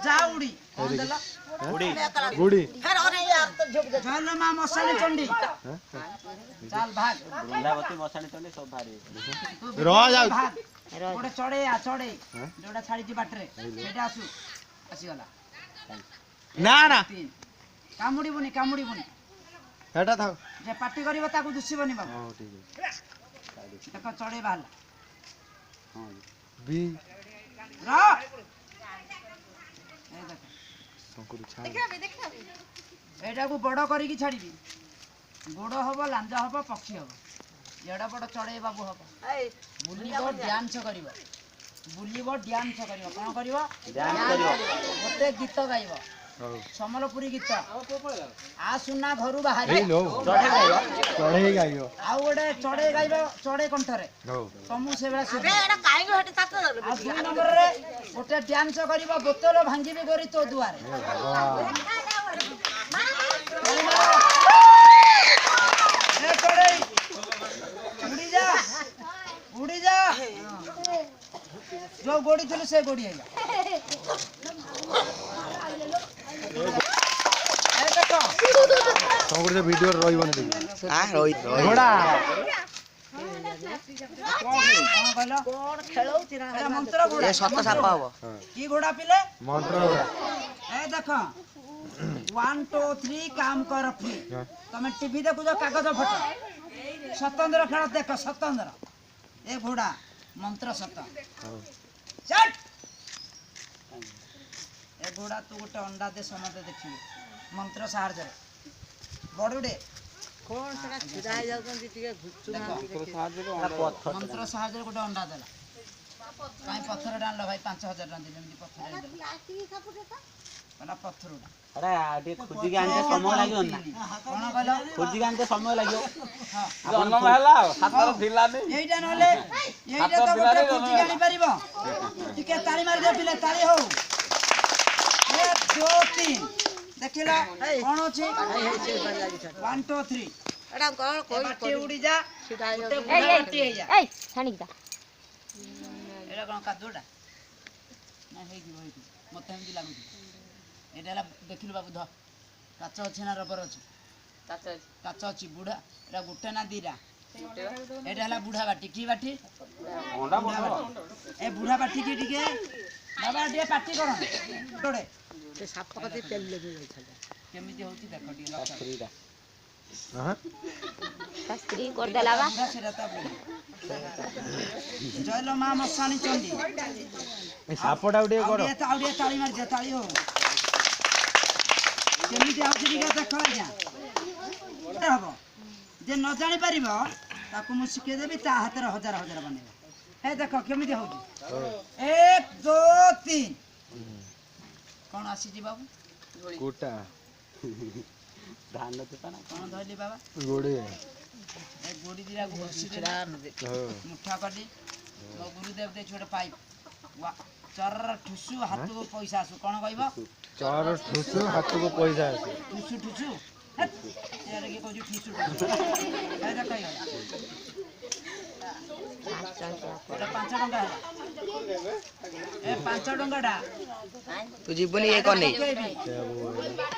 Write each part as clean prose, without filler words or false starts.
जाउडी उडी गुडी चल मां मसाणी चंडी चल भाग वृंदावती मसाणी चंडी सब भारी रो जा गोटे चढ़े आ चढ़े जोड़ा छाड़ी बाटरे सेटा आसु आसी गला ना ना कामुड़ीबुनी हेटा था जे पार्टी करिवो ताकू दुसिबनी बाबू हां ठीक है देखो चढ़े बाहला हां बी रा ए देखो संकुरी छा एटा को बड़ करी की छाड़ीबी गोड़ हबो लांजा हबो पक्षी हबो एडा बड़ चढ़े बाबू हबो बुलिबो डांस करिवो कोन करिवो डांस करिवो गोटे गीत गाइबो समलपुरी गीत आ सुना घरु बाहर चढ़े गाइबो आ गोटे चढ़े गाइबो चढ़े कंठरे तमु से बेला अरे एडा काई गो हटे सात आ दू नंबर रे गोटे डांस करिवो बोतल भांगीबी गोरी तो दुआरे ए चढ़े उड़ी जा जो गोड़ी थलु से गोड़ी आइला ए देखो संगुर से वीडियो रहिबन देखि हां रहि घोड़ा कोन खेलौ तिरा मंत्र घोड़ा ए सत साप हबो की घोड़ा पिले मंत्र घोड़ा ए देखो 1 2 3 काम कर फ्री तमे टीवी देखु जो कागज फोटो स्वतंत्र खेल देख स्वतंत्र ए घोड़ा मंत्र सत चट ए घोड़ा तू गोटे अंडा दे समते देखिए मंत्र साहाଯ୍य बड़ुडे कोन सेटा छुडा हो जाउछन टिके घुचु मंत्र साहाଯ୍य गोटे अंडा देला काई पत्थर डाललो भाई 5000 टका दे जेमि पत्थर देला प्लास्टिक खापुटेता वाला पत्थरडा अरे आटे खोजी के आनते समय लागियो ना कोन कहलो खोजी के आनते समय लागियो हां जन्म होला हातर ढिला नै एइटा नले एइटा तो गोटे खोजी के आनी परिबो टिके ताली मार दे पिले ताली हो 1 2 3 देखिला कोन अछि 1 2 3 एडा कोन कोई पाटी उड़ी जा सीधा पाटी हे जा ए छानी जा एडा कोन कादोडा ना हे की होई मते हम लागु एटाला देखिलु बाबू ध काच अछि ना रबर अछि काच अछि बुढ़ा एटा गुटे ना दीरा एटाला बुढ़ा बाटी की बाटी ओंडा बुढ़ा ए बुढ़ा बाटी की टिके बाबा दे पाटी करो तोड़े से साप कते तेल ले जाई छले केमिति होती देखो टी लक्ष्मीदा हां कस्त्री कर देला बा सेटा त जयलो मां मसानी चंडी ए सापडा उडे करो ए ताउडे ताली मार जे ताली हो केमिति आउछि टिके देखो जा हबो जे न जानि परिबो ताकू मु सिखे देबी ता हाथ रे हजार हजार बनेबो ए देखो केमिति होउछि 1 2 3 कोन आसी जी बाबू कोटा धान देता ना कोन धइली बाबा गोड़ी ए गोड़ी दिरा घोसी देला मुठा कडी मो गुरुदेव दे छोटे पाइप वा चर ठुसु हाथ को पैसा आसु कोन कहबो चर ठुसु हाथ को पैसा आसु ठुसु ठुसु यार के कहू ठुसु ठुसु ए देखै ए 5 टका ए 5 टका तू जीवनी ये कोन नहीं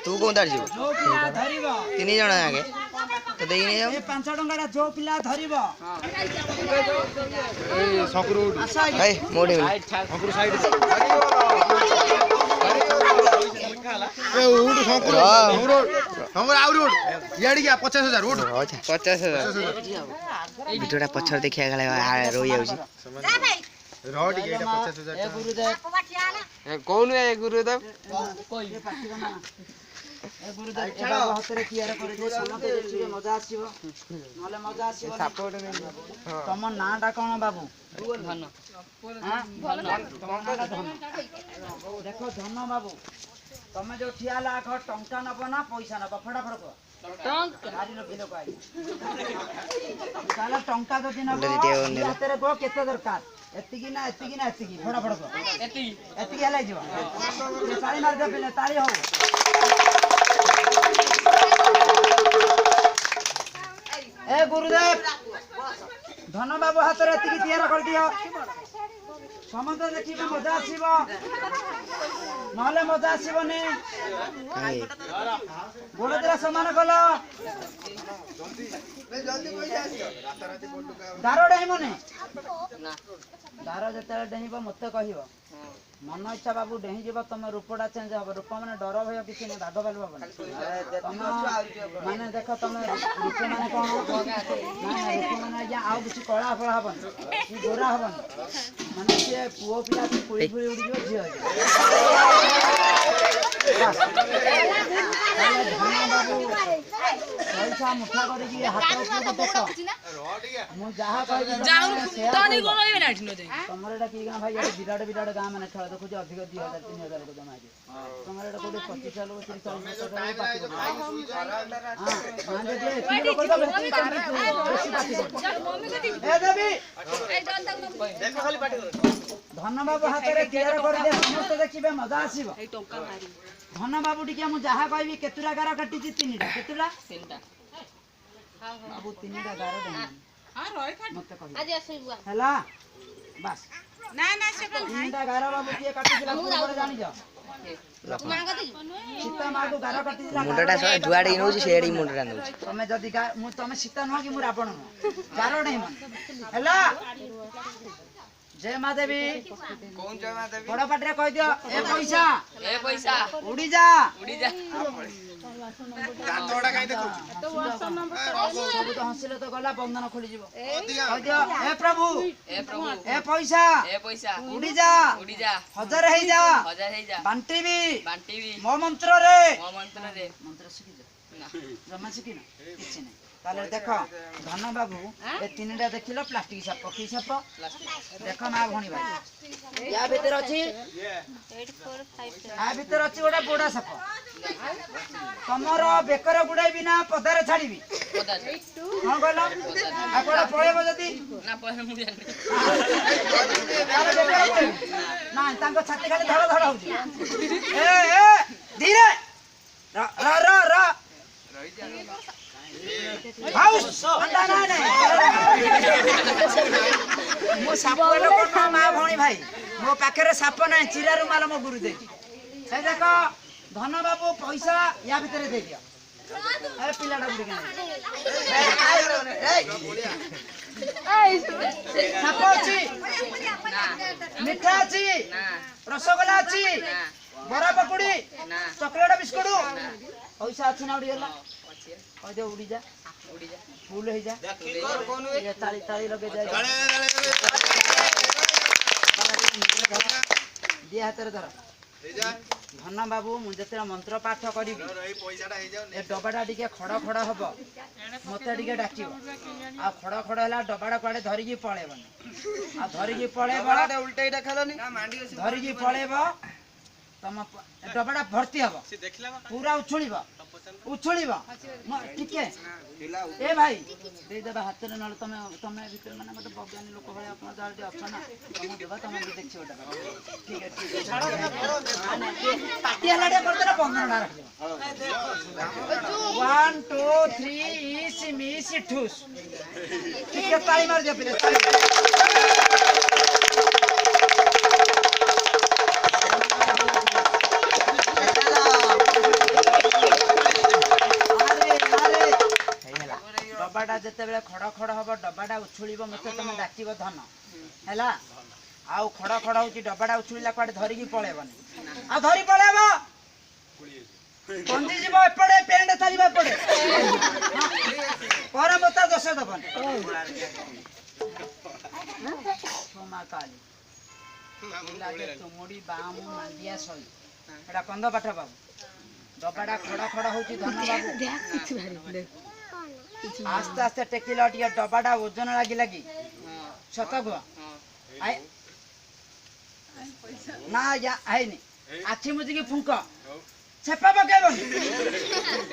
तू कोन दार जीव जो पिला धरिबो तीन जण आगे तो देई नहीं जाओ ए 5 टका जो पिला धरिबो ए सकरू ए मोडे सकरू साइड ए उड सकरू हमर आउर उड याडी गया 50000 उड 50000 वीडियोटा पछर देखिया गले रोई आउची जा भाई रोड गेटा 50000 ए गुरुदेव ए कोन ए गुरुदेव कोई ए गुरुदेव ए बाबा हतरे कियार करे जे समते देखिबे मजा आसीबो नले मजा आसीबो सापोर्ट तम नाटा कोन बाबू धन हां धन देखो धन बाबू तमे जो ठियाला आख टंका नबो ना पैसा नबो फटाफट को टंका आरी न बिलो पाई साला टंका तो दिन हातरे को केते दरकार एतिकी ना फटाफट को एतिकी हलाई जीवा ताली मार दे पहले ताली हो ए गुरुदेव धन बाबू हाथ रे एतिकी तैयार कर दियो समस्त देखिए मजा आसीबो नहले मजा आसीबनी गोड़ दिला समान कल दारो डेइमने दारो जते डेइबो मते कहिबो मन इच्छा बाबू डेही जीव तुम रूपटा चेंज हम रूप मैंने डर भय किसी नहीं बाघ बाल बाबू माने देख तुम रूप मैंने कौन रूप मैंने आज्ञा आउ किसी कला फला हबन कि गोरा हबन माने सी पुओ पिला पुड़ी पुड़ी उड़ी जीव झी बाबू पैसा मुठा करके हाथ देख मु जहा तुम एटा कि गाँ भाई विराट विराट गाँ मैंने खेल देखो अधिक 2000 3000 को जमा तुम एटा कोटे 25 साल 30 धन बाबू हाथ में तैयार कर दे समस्त देखिबे मजा आसीबो धन बाबू टिके मु जहा कहबी केतुरा गार काटी 3टा केतुरा 3टा बाबू 3टा गार दे हां रय काट मते कहबी आज आसीबुआ हला बस ना ना से 3टा गार बाबू के काटी दिला पूरा जानि जा सीता मां को गार काटी दिला मुंडटा जुआडी नउची सेडी मुंडटा नउची तमे जदी मु तमे सीता न कि मु रावण न गार नै मन हला जय मां देवी कौन जय मां देवी बड़ पाटरे कह दियो ए पैसा उड़ी जा दांतोडा काई देखो तो वर्ष नंबर सब तो हंसिले तो गला बंधन खोली जीवो कह दियो ए प्रभु ए पैसा उड़ी जा हजार हे जा बांटीबी मो मंत्र रे मंत्र सिखि जा ना जमा सिखि ना किछि नै ताले देखो धन बाबू ए 3टा देखिलो प्लास्टिक साप की साप देखो मां भणी भाई या भीतर अछि 845 आ भीतर अछि गोटा बोडा साप तमरो बेकर गुडाई बिना पदारे छाडीबी पदा हां गलो आपण पळेबो जदी ना पळे मु जानि ना तांको छाती खाली धड़ धड़ होउची ए धीरे र र र रही जा हाउस अंडा ना मो साप लोक ना मा भणी भाई मो पाखरे साप ना चिरा रुमाल मो गुरु दे ए देखो धन बाबू पैसा या भीतर दे दियो ए पिलाडा बुडी के साप अछि मिठा अछि रसगोल्ला अछि बरा पकुड़ी चॉकलेट बिस्कुट पैसा अछि ना उडी गेला कह दे उड़ी जा फूल हो जा ये ताली ताली लगे जाए दिया हाथ धर धन बाबू मु जते मंत्र पाठ करी ए डबाटा टिके खड़ खड़ हबो मते टिके डाकिबो आ खड़ खड़ हला डबाटा कुआडे धरि की पळेबनी आ धरि की पळेबो उल्टा इटा खेलनी धरि की पळेबो तम डबाटा भर्ती हबो पूरा उछुळीबो टिके ए भाई दे देबा हाथ रे नल तमे भीतर माने मते बग्यानी लोक भाई अपन जाल जे अछना तमे देबा तमे देखिबोटा ठीक है माने पाटी हलाडे करते ना 15 टा रख 1 2 3 इसी मिसी ठुस ठीक है ताली मार दे पहले डबाटा जते बेले खड़ खड़ हबो डबाटा उछुळीबो मते तमे डाकिबो धन हैला आउ खड़ खड़ होची डबाटा उछुळीला काडे धरि की पळेबनी आ धरि पळेबो पंजी जीवो एपडे पेंड थालिबा पड़े पर मता दोष दबन क्षमा काली लागे तुमडी बामु मांडिया सई एडा कंद पाठ बाबू डबाटा खड़ खड़ होची धन बाबू किछ भारी आस्ते आस्ते टेकिला टिया डबाटा ओजन लगी सत गो आय ना या आइनी आखी मुजी की फुंक छेपा पकेबन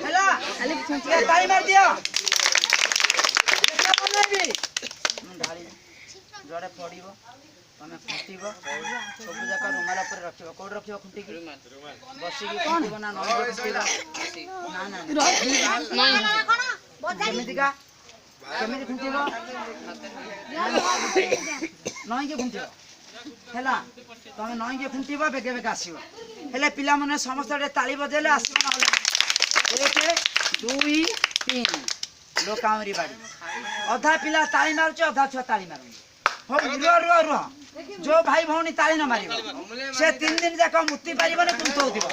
हैला खाली फुंकिया ताई मार दियो देखा बनेबी ढाली जोड़े पड़िबो तमे फुटिबो सब जका रुमाल पर रखिबो कोड रखिबो खुंटी की बसी की फुटिबो ना नई फुटिबो ना ना केमिति का केमिति खुंटिबो नई के खुंटिबो हैला तमे नई के खुंटीबो बेगे बेगे आसीबो हेले पिला माने समस्त ताली बजेले आसीबो न 1 2 3 लोकामरी बाड़ी अधा पिला ताली मारुछ अधा छुआ ताली मारू हो रुआ रुआ रुआ जो भाई भौणी ताली न मारिबो से 3 दिन जाक मुक्ति पारिबो न कुंतो होतिबो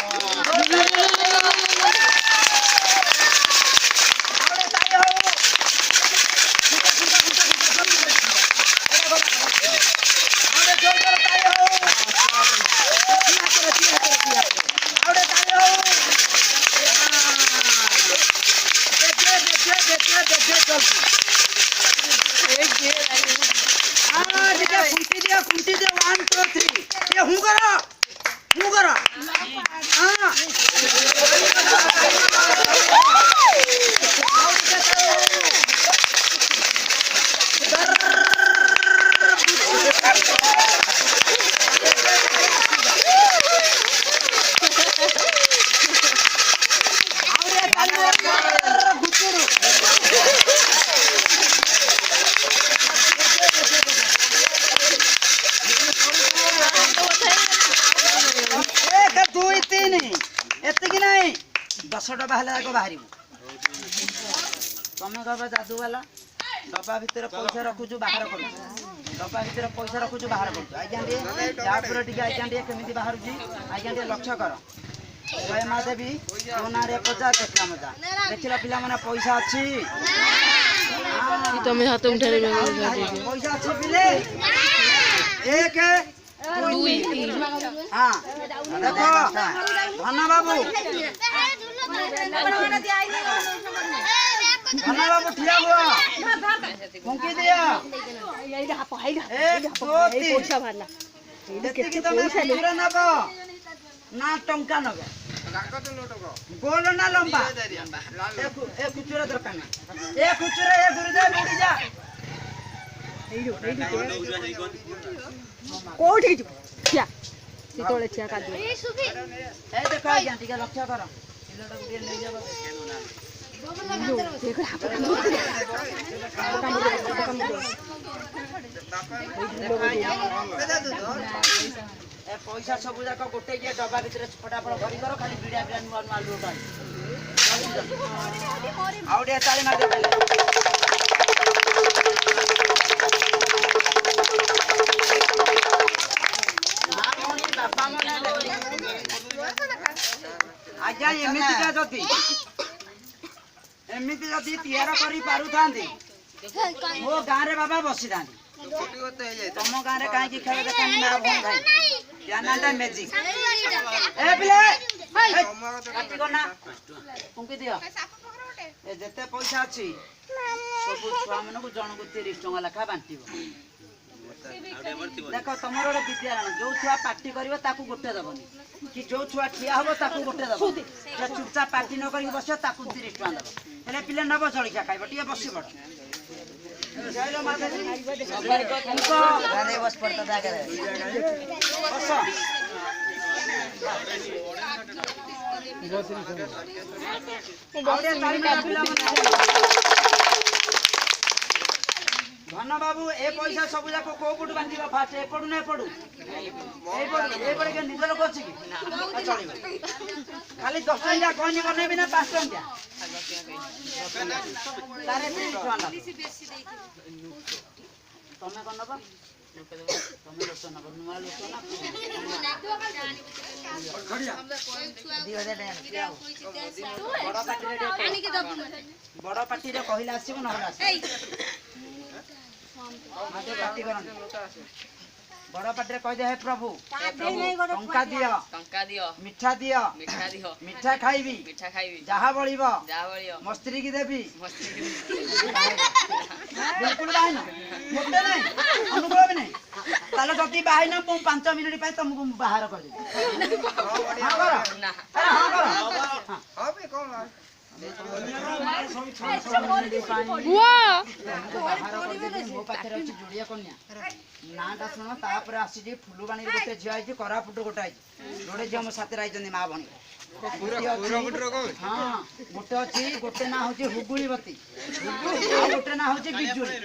कुंटी दे 1 2 3 ये हूं करो हां एतिकी नहीं 10 डब्बा हेला जाको बाहरी तमे कहबा जादू वाला डब्बा भीतर पैसा रखुछु बाहर करू डब्बा भीतर पैसा रखुछु बाहर करू आज्ञा रे या पुरो टिके आज्ञा रे केमिति बाहर जी आज्ञा रे लक्ष्य कर जय मां देवी सोना रे पजा देखला मजा देखिला पिला माने पैसा अछि तमे हाथ उठारे पैसा अछि पिले 1 2 3 हां देखो धन्ना बाबू धन्ना बाबू ठिया हुआ फुंकी दिया 1 2 3 देखि तमे पूरा नबो ना टंका नबो गोल ना लंबा ए खुचुरा दरकार ना ए खुचुरा ए गुरुदेव उड़ी जा कोठी छिया सितोले छिया का दे ए देखो आज्ञा टिका लक्ष्य कर पिलटा गुडिया नै जाबो देखो ए पैसा सब जाक गोटे के डब्बा भीतर फटाफट भरी करो खाली बिडा बिडा नुआ नुआ लूट आउडे ताली मार दे पहले आज्ञा एमिति जदि तैयार करी पारु थांदी मो गाँ रे बाबा बसी थांदी तुम गाँ रे कहीं खेल देखानी ना भूल भाई यानाटा मैजिक ए पिले काटी कोना फुंकी दियो ए जते पैसा अछि सब छुआ मन को जण को 30 टका लेखा बांटीबो देखो तमर गोटे विद्यालय जो छुआ पार्टी करिवो ताकू गोटे दबनी कि जो छुआ ठिया होबो ताकू गोटे दबो जे चुपचाप पार्टी न करी बसियो ताकू 30 टका दबो हेले पिले नबो जळिका खाइबो टिए बसी पड़ जयलो माता जी सबर को तुमको गाने बस पड़ता जाके बस आवडे ताली मार पिला मन धन बाबू ए पैसा सब जाको को पुट बांधिबा फास्ट ए पडु ने पडु ए पडु के निज लोक अछि कि चलिबो खाली 10 टका कोनी बनेबी ना 5 टका तारे 30 टका तमे कोन नबा तमे लोचन नबा नुआ लोचन खड़िया 2000 बड़ पार्टी रे कहिला आसीबो न होला माते पार्टी करन बड़ पार्टी कह दे हे प्रभु टंका दियो मिठा दियो मिठा खाइबी जहा बळिबो मस्त्री की देबी बिल्कुल बाय ना मोटे नहीं अनुभव भी नहीं ताले जति बाय ना 5 मिनिट पाई तुमको बाहर कर दे हां करो ना हां करो हां बे कौन मो पाखे अच्छी जोड़िया कन्या नाटा शुण तापर आसी फुलबाणी गोटे झील आई करापुट गोटे आई जोड़े झील मो साथ आई माँ भणी हाँ गोटे अच्छी गोटे ना हूँ हुगुलीवती गोटे ना हूँ बिजुली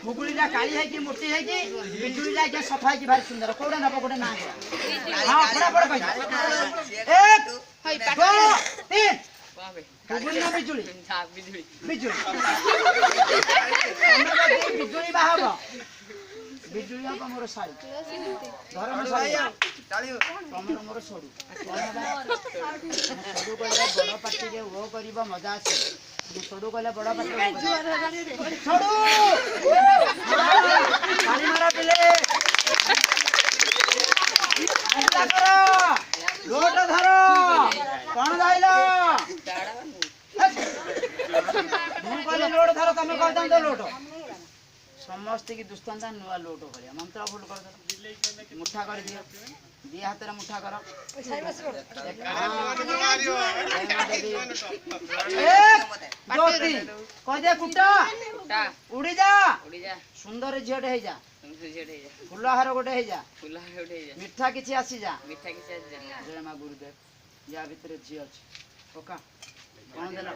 मुगुलीटा काली है कि मोटी है कि बिजुलीटा के सफा है कि भारी सुंदर कोडा नब कोडा ना हां बड़ा कह 1 2 3 मुगुली ना बिजुली बिजुली बिजुली बिजुली बाहब बिजुली आप मोर साई धर्म साई तमर मोर सोडू सोडू कहले बड़ पार्टी के वो करबा मजा आसे सोडू कहले बड़ पार्टी सोडू पानी मारा पिले ऐसा करो लोट धरो कौन जाइलो मु कहले लोट धरो तमे कह दम लोट समस्त की दुष्टांत नुआ लोट करिया मंत्र फुल कर दो मुठा कर दियो दी हाथ रे मुठा करो दो तीन कह दे कुटा उड़ी जा सुंदर झियोटे हे जा फुलहार गोटे हे जा मिठा किछि आसी जा जय मां गुरुदेव या भीतर झी अछि ओका कोन देला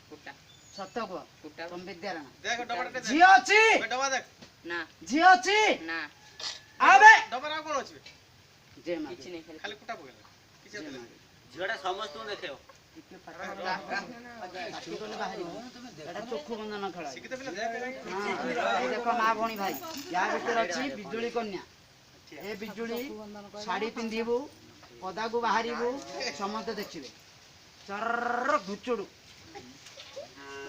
कुटा सत्य को तुम विद्याराणा देख डबडा झी अछि डबा देख ना झी अछि ना आबे डबरा कोन अछि जय मां किछि नै खाली कुटा पगला किछि झियोटा समस्त देखियो चोखु बंधन खेला देख माँ भणी भाई या भीतर अच्छी बिजुली कन्या ए बिजुली शाढ़ी पिंधबू पदा को बाहरबू समस्त देखिए चर घुचुड़ू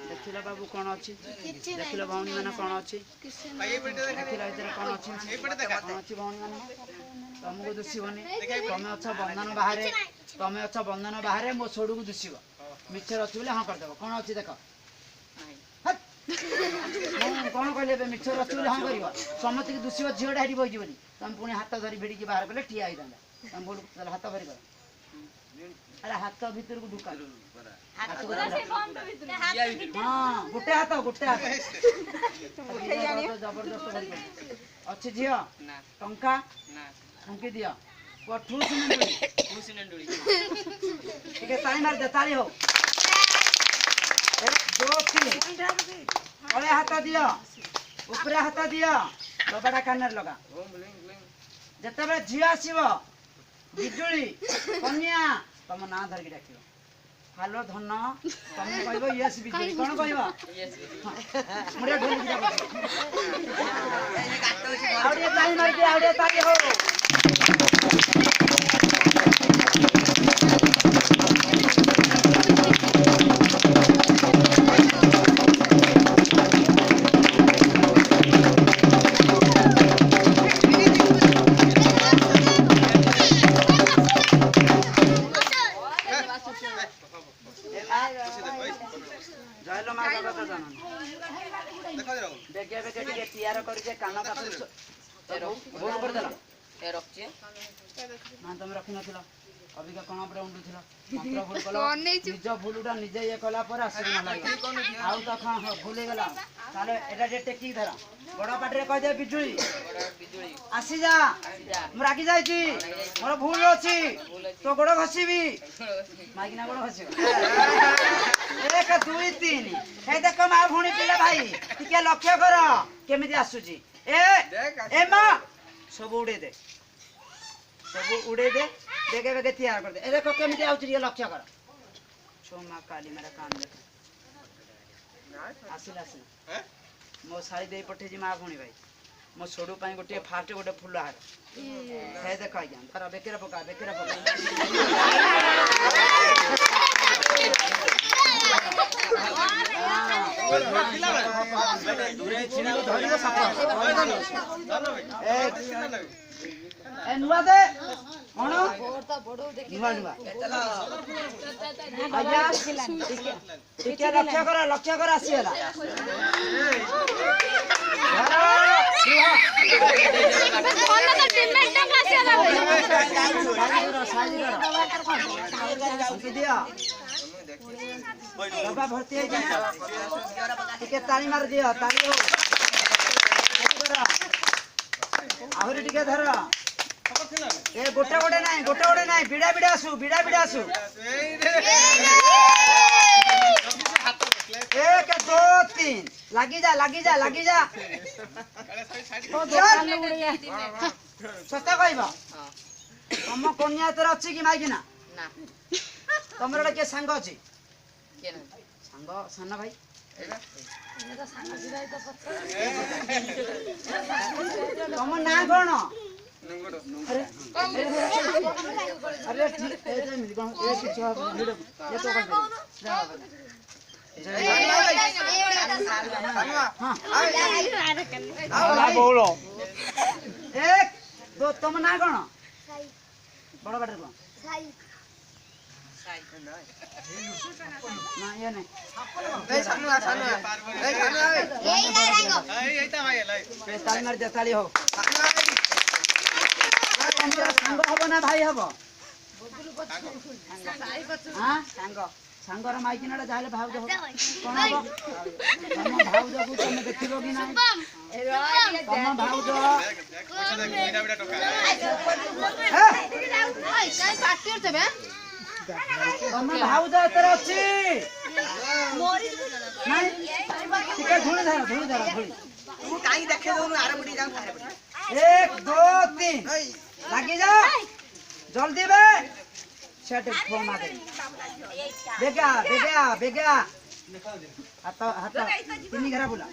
देखिल बाबू कौन अच्छी देखिल भौणी मैंने कौन अच्छी देखिल कौन अच्छी कौन अच्छी भौणी मैंने तुमको दुषिबनी तुम अच्छा बंधन बाहर तमें अच्छा बंधन बाहर मो सोडू को दुषिब मिछर अच्छी बोले हाँ करदेव कौन अच्छी देख कौन कहले मिछर अच्छी बोले हाँ कर समस्त की दुषिब झीटा हेटी बजी तुम पुणी हाथ धरी भिड़ी बाहर कले ठिया होता तुम बोल हाथ भरी कर अरे हाथ भीतर को ढुका हाँ गोटे हाथ जबरदस्त अच्छी झील टंका फुंकी दिया ठूस नंडुली ठीक है ताली मार दे ताली हो 1 2 3 अरे हाथ दिया ऊपर हाथ दिया डबाटा कानर लगा जते बेले झी आसीबो बिजुली कन्या तुम ना धरकी डाक हेलो धन तुम कहब यस बिजुली कौन कहब मुड़े ढोल आउडे ताली मार दे आउडे ताली हो तुम रखी नथिला अबिका कण पर उंडू थिला मंत्र भूल कलो निज भूलुटा निजे ये कला पर आसी न लागे आउ त खा भूले गला ताले एटा जे टेकी धरा बड़ पाटरे कह दे बिजुली आसी जा म रागी जाई छी मोर भूल अछि तो गोड़ घसीबी मागिना गोड़ घसी 1 2 3 हे देख मा भूणी पिला भाई टिके लक्ष्य कर केमिति आसु छी ए मां सब उड़े दे देखे बेगे तैयार कर दे ए देखो केमिति आउछ ये लक्ष्य कर सोमा काली मेरा कान देख आसिला मो साड़ी दे पठे जी मां भणी भाई मो सोडू पाई गोटे फास्ट गोटे फुल हार हे देख आज्ञा तारा बेकेरा पका ए नुआ दे कोन नुआ आज्ञा ठीक है लक्ष्य कर आसी होला बाबा भर्ती है ठीक है ताली मार दियो ताली हो आहरी टिके धर ए गोटे नाही बिड़ा आसु 1 2 3 लगी जा सत कहब तुम कन्या तोर अच्छी कि माइकिना तुम के सांग अच्छी सांग सान भाई तुम ना कौन अरे बोलो 1 2 तुम ना कौन बड़ बाटे कौन ना ये नहीं ताली मार दे ताली हो सांग हब ना भाई हब हाँ सांग सांगर माइकिना जाले भाउज हो कौन हब तुम भाउज को तुम देखिबो कि ना तुम भाउज तुम भाउज एतर अछि नहीं ठीक है धुली धर तू काई देखे दोनु आरे बुडी जाऊ थारे बुडी 1 2 3 लगी जा जल्दी बे सेट फोन मा दे बेगा हाथ तीन घरा बुला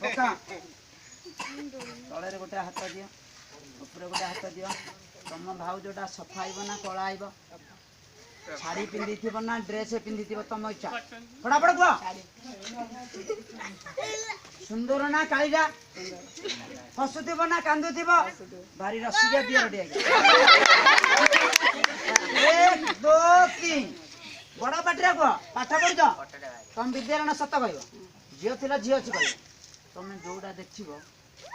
ओका तळे रे गोटे हाथ दियो ऊपर गोटे हाथ दियो तुम भाव जोटा सफा आइब ना कला आइब शाड़ी पिंधि थी ना ड्रेस पिंधि थी तुम इच्छा फटाफट कह सुंदर ना कालीजा हसुथब ना कांदुथब भारी रसिया दियर 1 2 3 बड़ पाटे कह पाठ पढ़ तुम विद्यारण सत कह झील थी झी अच्छी कह तुम जोड़ा देखो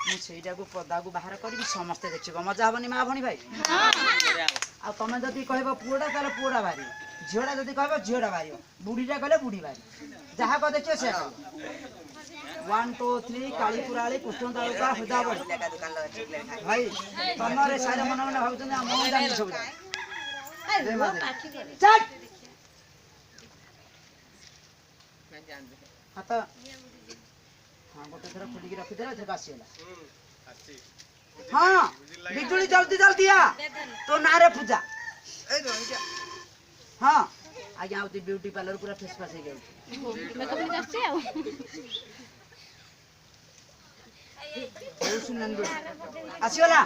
मुझा को पदा को बाहर करी समस्ते देखो मजा हेनी माँ भणी भाई आ तुम जदि कह पुओटा तार पुओटा बाहर झीटा जदि कह झीटा बाहर बुढ़ीटा कहले बुढ़ी बाहर जहाँ कह देखिए से 1 2 3 काली पुराली कृष्ण तालुका हुदा बड़ी भाई तुम सारे मन मन भाव सब हाथ हाँ गोटे थर खोलिकी रखीदे आसीगला हाँ बिजुली जल्दी जल्दी आ तो ना रे पूजा हाँ आज्ञा आउती ब्यूटी पार्लर पूरा फेस फास हो आसीगला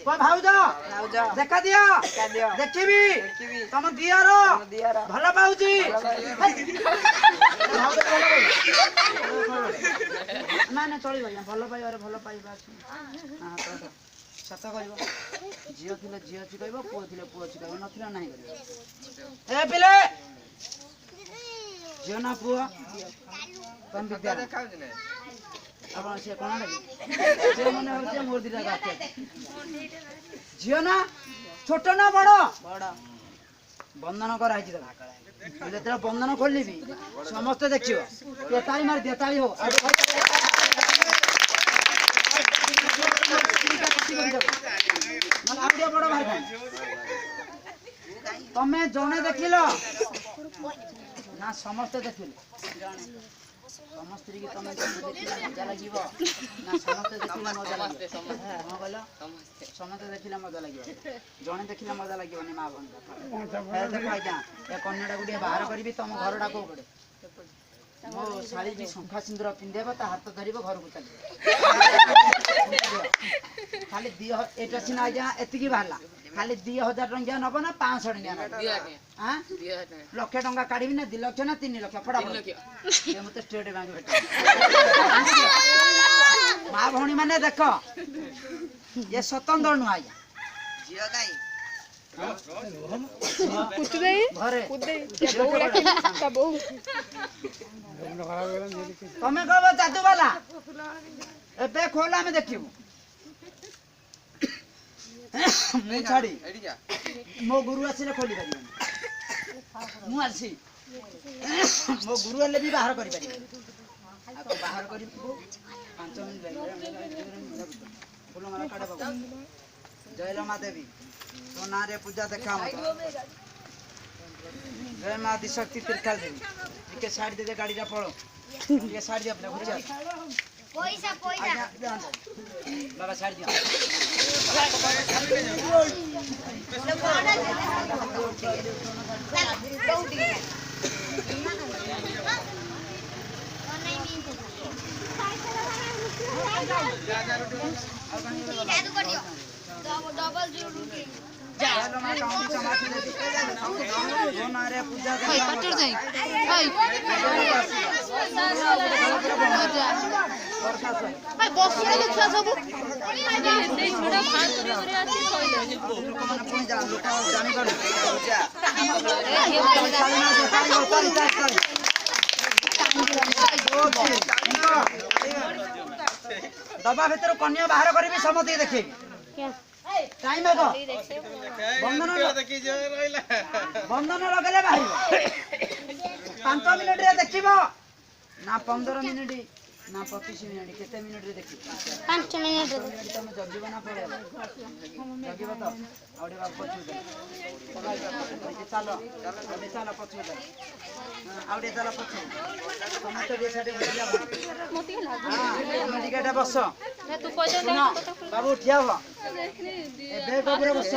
भाउज देखा दिया देखी तुम दियार भल पाऊची ना ना चलो भल पाइबार भल पाइबा सत कह झील थे झी अच्छी कह पुओ थे पुओ अच्छी कह ना ना ए पिले झील ना पुओ तुम विद्या अपन से कौन लगे मन हो मोर दिटा गाछ झील ना छोट ना बड़ बंधन कराई जो बंधन खोल समस्ते देखियो ताली मार दिया ताली हो बड़ भाई तमें जने देखिल ना समस्ते देखिल समस्त की तुम देखिला मजा लगे ना समस्ते देखिला मजा लगे हाँ बोल समस्ते देखिला मजा लगे जड़े देखिला मजा लगे माँ बन देख आज्ञा ए कन्या को बाहर करी तुम घर टा कौ पड़े मो शाड़ी जी शंखा सिंदूर पिंधेब हाथ धर घर को चल खाली एटा सीना आज्ञा एति बाहर खाली 2000 टंकिया नब ना 500 टंकिया लक्षे टंका काढ़ी ना 2 लक्ष ना 3 लक्ष फटाफट मत स्टेट बैंक भेट माँ भौणी मैंने देख ये स्वतंत्र नुह घरे तमें कह जादू वाला ए खोला में देखू मु छाड़ी मो गुरु आसिले खोली पारि मु आसी मो गुरु आले भी बाहर करि पारि आको बाहर करि 5 मिनिट लागे फूल माला काटे बाबू जय रमा देवी तो ना रे पूजा देखा जय माँ दिशक्ति त्रिकाल देवी टिके साइड दे दे गाड़ी रा पळो टिके साइड दे अपना घुचा पैसा बाबा साइड दियो डबल रोटी चलो मां काउंटी समाधि दे वो नारे पूजा कर हाय कटर जाई हाय हाय बस ले छुआ सब दे छोड़ा भात करे करे आसी सइले लोक माने पुनी जा लोक जानि कर पूजा दबा भीतर कन्या बाहर करबी समति देखि टाइम है बंधन लगेले बाहर 5 मिनिट रे देखिबो ना 15 मिनिट ना 25 मिनिट केते मिनिट रे देखि 5 मिनिट तुम जगिबो ना पड़े जगिबो तो आउडे बाप पछु दे चलो चलो चलो पछु दे आउडे चलो पछु तुम तो दे साडे बुझिया मोती लागो हां टिकेटा बस ना तू कह दे बाबू उठिया हो ए बेग ऊपर बस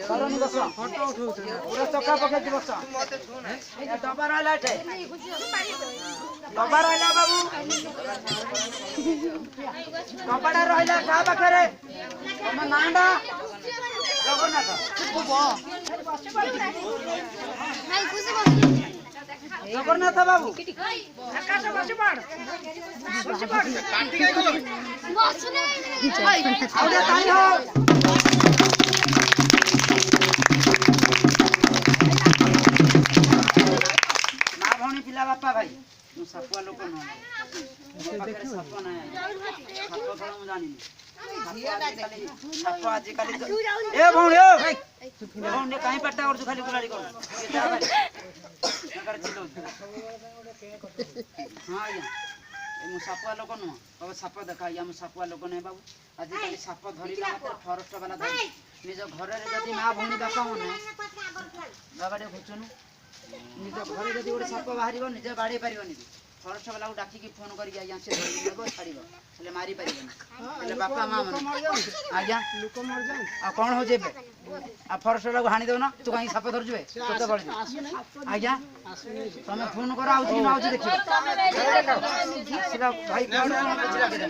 करनी बस फोटो उठाउ पूरा चक्का पके बस ए डबा रहला एटे डबा रहला बाबू डबाडा रहला का पाखरे तम नांडा जगन्नाथ जगन्नाथ बाबू आकाश बस पड़ पार्टी काय गलो बस नहीं आउडे ताई हो ना भणी पिला बापा भाई मु सापुआ लोक न देखो साप ना साप थोड़ा मु जानि साप आज काली ए भौणी ए भौणी काई पट्टा और खाली गुलाड़ी कर नगर चिलो हां या मु सापुआ लोक न बाबा साप देखा या मु सापुआ लोक नै बाबू आज काली साप धरिला मात्र फॉरेस्ट वाला धरि निज घर रे जदी मां भौणी बापा मने बाबा डे खुचनु निज घर जदी ओडे साप बाहरिबो निज बाडे पारिबो नि फॉरेस्ट वाला को डाकी की फोन करी आया से धरि लेबो छाड़ीबो ले मारी पारिबो ले बापा मां मन आज्ञा लोक मर जाऊ आ कोन हो जेबे आ फॉरेस्ट वाला को हानि देबो ना तू काई साप धर जबे तो बड़ आज्ञा तमे फोन करा आउची ना आउची देखिबो सिला भाई कोन चिरा के दे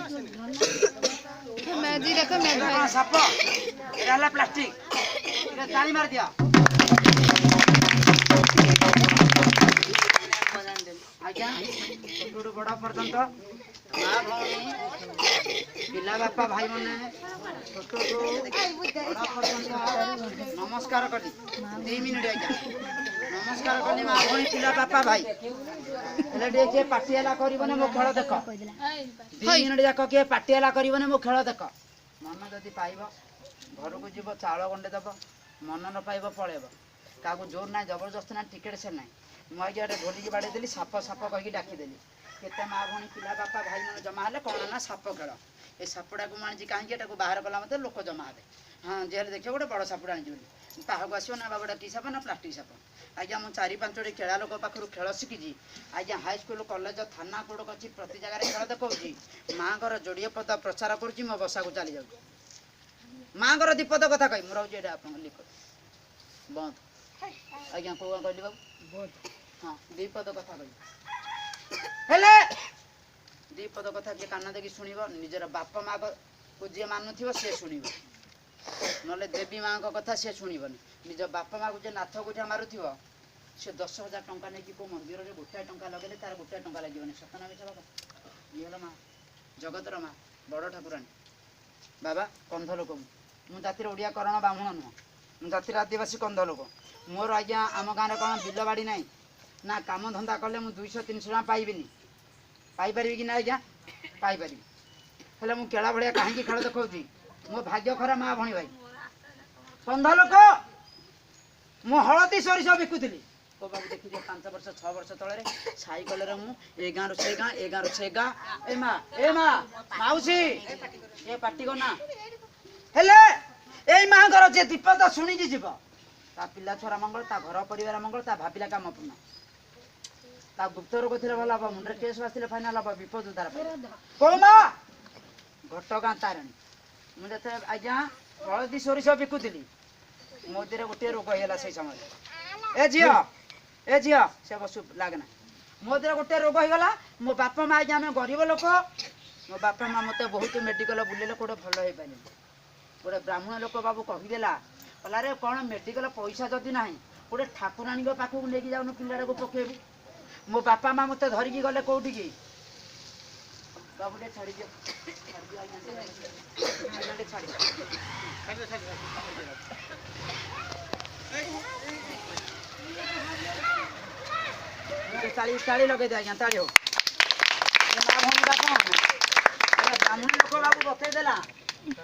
मैदी देखो मैदी साप एला प्लास्टिक इला ताली मार दिया आज्ञा छोटू बड़ा पर्यंत माँ भौणी पिला बापा भाई मैंने छोटू बड़ा पर्यंत नमस्कार करी 2 मिनिट आज्ञा नमस्कार करी माँ भौणी पिला बापा भाई हेले देखिए पाटियाला करबने मो खेल देख 2 मिनिट जाक के पाटियाला करबने मो खेल देख मन जदी पाइबो घर को जीव चाउल गंडे दब मन न पाइबो पळेबो काको जोर ना जबरदस्त ना टिकेट से ना मु आगे ढोलिकी बाड़े देली साप साप कही डाकीदेली केते माँ भौणी पिला बापा भाई मन जमा हेले कौन ना साप खेल ए सापड़ा को मानी कहीं बाहर कला मत लोक जमा हे हाँ जेल देखिए गोटे बड़ सापड़ा आनी पाहक आसो ना बाबा की साप ना प्लास्टिक साप आज्ञा मुझे 4-5 खेला लोक पाखु खेल शिखी आज्ञा हाईस्कल कॉलेज थाना कोड अच्छी प्रति जगह खेल देखी माँ जोड़े पद प्रचार करुँच मो बसा को चली जाऊँ माँ दीपद कथा कही मुझे ये लिख बंद आज्ञा कौ कहली बाबू हाँ दीपद कथा कही दीपद कथा किए कान देखी शुणव निजर बापा माँ को जी मानु सी शुण ना देवी माँ कथा सी शुणवनी निज बापा माँ को जी नाथ गोठा मारुव सी 10,000 टंका नहीं कौ मंदिर में गोटाए टंका लगे तार गोटाए टंका लगे सतना मिछ बाबा ये माँ जगतर माँ बड़ ठाकुराणी बाबा कंध लोक मु जातिर ओडिया करण ब्राह्मण नुह मु जातिर आदिवासी कंध लोक मोर आज्ञा आम गाँव में कौन बिल बाड़ी ना ना काम धंदा कले मु 200-300 टका पाइबिनी पाइपारि कि ना आज्ञा पाइपारि हेले मु केला भलिया कहीं खेल देखी मो भाग्य खरा माँ भणी भाई कंध लोक मु हलदी सरिष बिकुली को बाबू देखी 5 वर्ष 6 वर्ष तले साइकल रे मु ए गाँव से गाँ ए गाँव से गाँ ए माँ माउसी ए पार्टी को ना हेले ए माँ घर जे दीपद शुणी जीव ତା ପିଲା ଛୁଆର ମଙ୍ଗଳ, ତା ଘର ପରିବାର ମଙ୍ଗଳ, ତା ଭାବିଲା କାମ ପୂର୍ଣ୍ଣ। ତା ଗୁପ୍ତ ରୋଗ ଥିଲେ ଭଲ ହବ, ମୁଣ୍ଡରେ କେସ୍ ଆସିଥିଲେ ଫାଇନାଲ ହବ, ବିପଦ ଉଦ୍ଧାର ପାଇବ। କୋଉ ମା? ଘଟଗାଁ ତାରିଣୀ। ମୁଁ ଯେତେବେଳେ ଆଜ୍ଞା ହଳଦୀ ସୋରିଷ ବିକୁଥିଲି, ମୋ ଦେହରେ ଗୋଟିଏ ରୋଗ ହେଇଗଲା ସେଇ ସମୟରେ। ଏ ଝିଅ ସେ ବସୁ ଲାଗେନା। ମୋ ଦେହରେ ଗୋଟିଏ ରୋଗ ହେଇଗଲା। ମୋ ବାପା ମା ଆଜ୍ଞା ଆମେ ଗରିବ ଲୋକ। ମୋ ବାପା ମା ମୋତେ ବହୁତ ମେଡ଼ିକାଲ ବୁଲେଇଲେ, କୋଉଠି ଭଲ ହେଇପାରିଲେନି। ଗୋଟେ ବ୍ରାହ୍ମଣ ଲୋକ ବାବୁ କହିଦେଲା, କହିଲା ରେ କ'ଣ ମେଡ଼ିକାଲ ପଇସା ଯଦି ନାହିଁ, ଗୋଟେ ଠାକୁରାଣୀଙ୍କ ପାଖକୁ ନେଇକି ଯାଉନୁ ପିଲାଟାକୁ ପକେଇବୁ। ମୋ ବାପା ମା ମୋତେ ଧରିକି ଗଲେ କୋଉଠିକି? ବାବୁ ଟିକେ ଛାଡ଼ିଦିଅ, ତାଳି ଲଗେଇ ଦିଅ ଆଜ୍ଞା, ତାଳି ହଉ। ବ୍ରାହ୍ମଣ ଲୋକ ବାବୁ ବତେଇ ଦେଲା,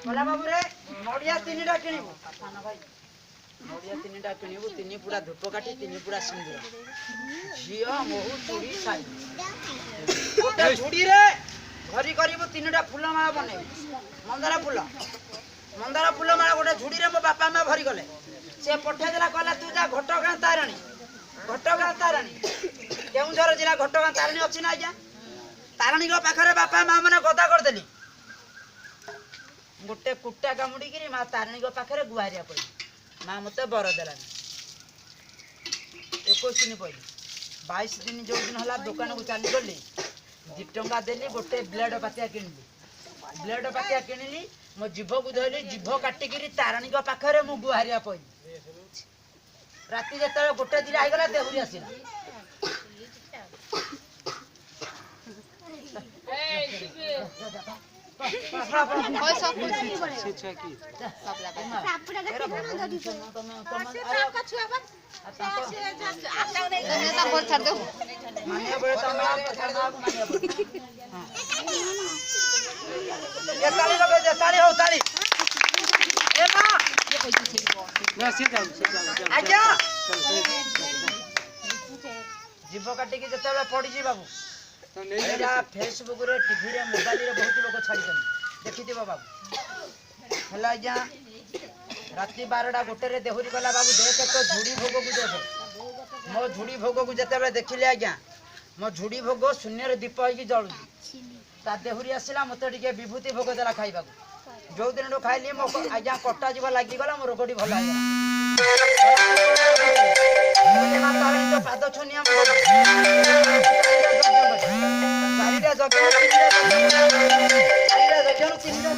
କହିଲା ବାବୁ ରେ ନଡ଼ିଆ 3ଟା କିଣିବୁ। ସାନ ଭାଇ ନଡ଼ିଆ 3ଟା କିଣିବୁ, 3 ପୁଡ଼ା ଧୂପକାଠି, 3 ପୁଡ଼ା ସିନ୍ଦୁର, ଝିଅ ମହୁ ଚୁଡ଼ି ଶାଢ଼ୀ। ଗୋଟେ ଝୁଡ଼ିରେ ଘରି କରିବୁ 3ଟା ଫୁଲ ମାଳ ବନେଇବୁ। ମନ୍ଦାର ଫୁଲ ମାଳ ଗୋଟେ ଝୁଡ଼ିରେ ମୋ ବାପା ମା ଭରି ଗଲେ। ସେ ପଠେଇଦେଲା, କହିଲା ତୁ ଯା ଘଟଗାଁ ତାରିଣୀ। କେଉଁଝର ଜିଲ୍ଲା ଘଟଗାଁ ତାରିଣୀ ଅଛି ନା ଆଜ୍ଞା? ତାରିଣୀଙ୍କ ପାଖରେ ବାପା ମା ମାନେ ଗଦା କରିଦେଲି। ଗୋଟେ କୁଟା କାମୁଡ଼ିକିରି ମା ତାରିଣୀଙ୍କ ପାଖରେ ଗୁହାରିଆ ପଇଲି। ମା ମୋତେ ବର ଦେଲାନି। 21 ଦିନ ପଇଲି। 22 ଦିନ ଯୋଉ ଦିନ ହେଲା ଦୋକାନକୁ ଚାଲିଗଲି, 2 ଟଙ୍କା ଦେଲି, ଗୋଟେ ବ୍ଲେଡ ପାତିଆ କିଣିଲି। ମୋ ଜିଭକୁ ଧରିଲି, ଜିଭ କାଟିକିରି ତାରିଣୀଙ୍କ ପାଖରେ ମୁଁ ଗୁହାରିଆ ପଇଲି। ରାତି ଯେତେବେଳେ 1 2 ହେଇଗଲା, ଦେହୁରୀ ଆସିଲା। जीभ काटिकी जेतेबेले पड़िछि बाबू, फेसबुक रे, टीवी रे, मोबाइल रे बहुत लोग छाड़ी देखिथिब बाबू। हेला आज्ञा राति 12टा 1 रे देहुरी गला, बाबू देख तो झुड़ी भोग को देख। मो झुड़ी भोग को जेतेबेले देखिले आज्ञा, मो झुड़ी भोग शून्य रे दीप होई जळुछि। ता देहुरी आसिला, मते टिके विभूति भोग देला खाइबा। जो दिन खाइली मो आज्ञा कटा जीव लागी गला, मो रोगटी भल आइला। पाद छुनिया चारिटा जगह 3टा